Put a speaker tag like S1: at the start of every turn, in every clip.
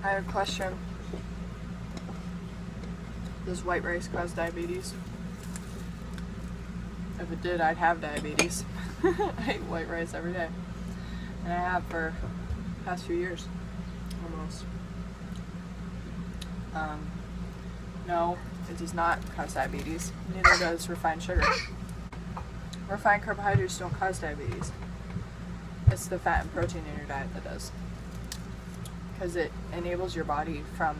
S1: I have a question. Does white rice cause diabetes? If it did, I'd have diabetes. I eat white rice every day. And I have for the past few years, almost. No, it does not cause diabetes. Neither does refined sugar. Refined carbohydrates don't cause diabetes. It's the fat and protein in your diet that does. Because it enables your body from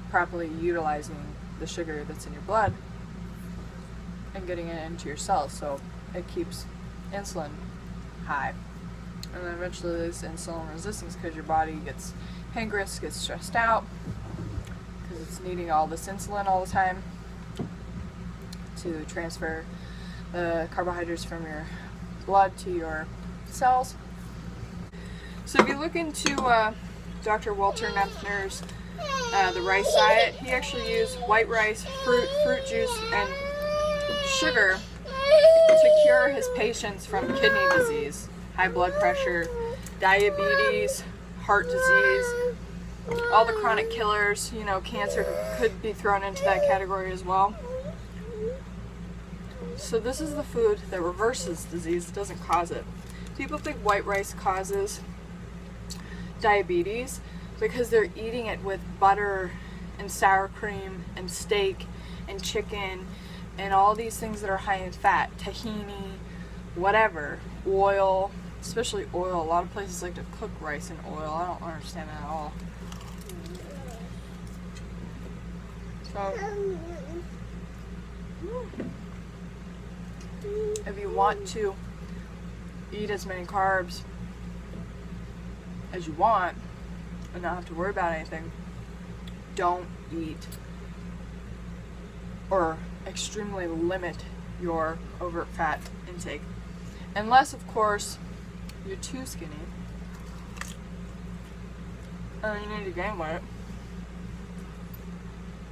S1: properly utilizing the sugar that's in your blood and getting it into your cells, so it keeps insulin high. And then eventually there's insulin resistance because your body gets pancreas, gets stressed out because it's needing all this insulin all the time to transfer the carbohydrates from your blood to your cells. So if you look into Dr. Walter Neffner's the rice diet, he actually used white rice, fruit juice, and sugar to cure his patients from kidney disease, high blood pressure, diabetes, heart disease, all the chronic killers. You know, cancer could be thrown into that category as well. So this is the food that reverses disease, it doesn't cause it. People think white rice causes diabetes because they're eating it with butter and sour cream and steak and chicken and all these things that are high in fat, tahini, whatever, oil, especially oil. A lot of places like to cook rice in oil. I don't understand that at all. So, if you want to eat as many carbs as you want and not have to worry about anything, don't eat or extremely limit your overt fat intake. Unless, of course, you're too skinny and you need to gain weight,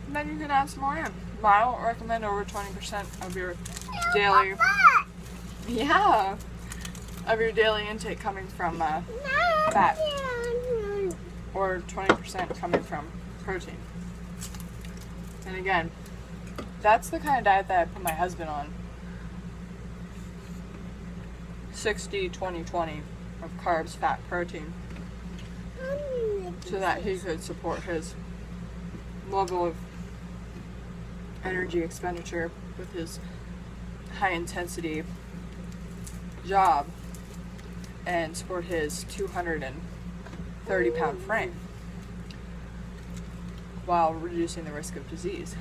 S1: then you can add some more in. But I don't recommend over 20% of your daily, of your daily intake coming from fat, or 20% coming from protein. And again, that's the kind of diet that I put my husband on. 60-20-20 of carbs, fat, protein, so that he could support his level of energy expenditure with his high intensity job and support his 230-pound frame while reducing the risk of disease.